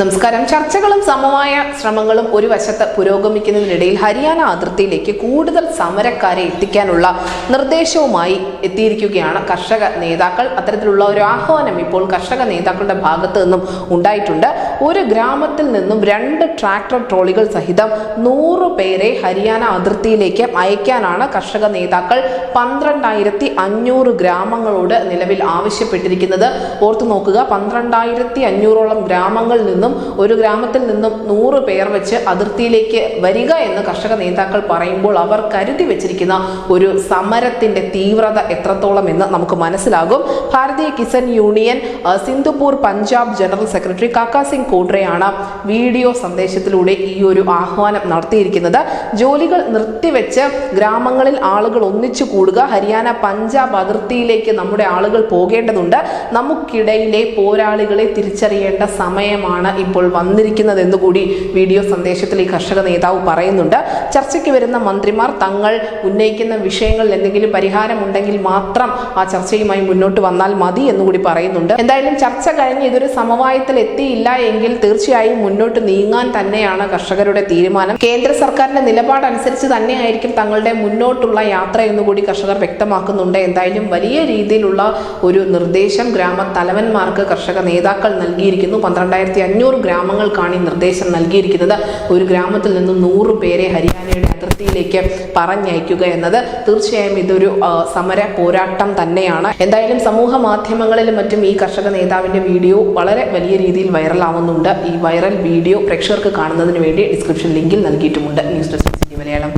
നമസ്കാരം. ചർച്ചകളും സമവായ ശ്രമങ്ങളും ഒരു വശത്ത് പുരോഗമിക്കുന്നതിനിടയിൽ ഹരിയാന അതിർത്തിയിലേക്ക് കൂടുതൽ സമരക്കാരെ എത്തിക്കാനുള്ള നിർദ്ദേശവുമായി എത്തിയിരിക്കുകയാണ് കർഷക നേതാക്കൾ. അത്തരത്തിലുള്ള ഒരു ആഹ്വാനം ഇപ്പോൾ കർഷക നേതാക്കളുടെ ഭാഗത്തു നിന്നും ഉണ്ടായിട്ടുണ്ട്. ഒരു ഗ്രാമത്തിൽ നിന്നും 2 ട്രാക്ടർ ട്രോളികൾ സഹിതം 100 പേരെ ഹരിയാന അതിർത്തിയിലേക്ക് അയക്കാനാണ് കർഷക നേതാക്കൾ 12,500 ഗ്രാമങ്ങളോട് നിലവിൽ ആവശ്യപ്പെട്ടിരിക്കുന്നത്. ഓർത്തു നോക്കുക, 12,500ഓളം ഗ്രാമങ്ങളിൽ നിന്നും ഒരു ഗ്രാമത്തിൽ നിന്നും 100 പേർ വെച്ച് അതിർത്തിയിലേക്ക് വരിക എന്ന് കർഷക നേതാക്കൾ പറയുമ്പോൾ അവർ കരുതി വെച്ചിരിക്കുന്ന ഒരു സമരത്തിന്റെ തീവ്രത എത്രത്തോളം എന്ന് നമുക്ക് മനസ്സിലാകും. Bharatiya Kisan Union Sindhupur Punjab general secretary Kaka Singh കോട്രയാണ് video സന്ദേശത്തിലൂടെ ഈ ഒരു ആഹ്വാനം നടത്തിയിരിക്കുന്നത്. ജോലികൾ നിർത്തിവെച്ച് ഗ്രാമങ്ങളിൽ ആളുകൾ ഒന്നിച്ചു കൂടുക, ഹരിയാന പഞ്ചാബ് അതിർത്തിയിലേക്ക് നമ്മുടെ ആളുകൾ പോകേണ്ടതുണ്ട്, നമുക്കിടയിലെ പോരാളികളെ തിരിച്ചറിയേണ്ട സമയമാണ് ഇപ്പോൾ വന്നിരിക്കുന്നത് എന്നുകൂടി വീഡിയോ സന്ദേശത്തിൽ ഈ കർഷക നേതാവ് പറയുന്നുണ്ട്. ചർച്ചയ്ക്ക് വരുന്ന മന്ത്രിമാർ തങ്ങൾ ഉന്നയിക്കുന്ന വിഷയങ്ങളിൽ എന്തെങ്കിലും പരിഹാരമുണ്ടെങ്കിൽ മാത്രം ആ ചർച്ചയുമായി മുന്നോട്ട് വന്നാൽ മതി എന്നുകൂടി പറയുന്നുണ്ട്. എന്തായാലും ചർച്ച കഴിഞ്ഞ് ഇതൊരു സമവായത്തിൽ എത്തിയില്ല എങ്കിൽ തീർച്ചയായും മുന്നോട്ട് നീങ്ങാൻ തന്നെയാണ് കർഷകരുടെ തീരുമാനം. കേന്ദ്ര സർക്കാരിന്റെ നിലപാടനുസരിച്ച് തന്നെയായിരിക്കും തങ്ങളുടെ മുന്നോട്ടുള്ള യാത്ര എന്നുകൂടി കർഷകർ വ്യക്തമാക്കുന്നുണ്ട്. എന്തായാലും വലിയ രീതിയിലുള്ള ഒരു നിർദ്ദേശം ഗ്രാമത്തലവന്മാർക്ക് കർഷക നേതാക്കൾ നൽകിയിരിക്കുന്നു. 12,500 ഗ്രാമങ്ങൾക്കാണ് ഈ നിർദ്ദേശം നൽകിയിരിക്കുന്നത്. ഒരു ഗ്രാമത്തിൽ നിന്നും 100 പേരെ ഹരിയാനയുടെ അതിർത്തിയിലേക്ക് പറഞ്ഞയക്കുക എന്നത് തീർച്ചയായും ഇതൊരു സമര പോരാട്ടം തന്നെയാണ്. എന്തായാലും സമൂഹ മാധ്യമങ്ങളിലും മറ്റും ഈ കർഷക നേതാവിന്റെ വീഡിയോ വളരെ വലിയ രീതിയിൽ വൈറലാവുന്നുണ്ട്. ഈ വൈറൽ വീഡിയോ പ്രേക്ഷകർക്ക് കാണുന്നതിന് വേണ്ടി ഡിസ്ക്രിപ്ഷൻ ലിങ്കിൽ നൽകിയിട്ടുമുണ്ട്. News desk Malayalam.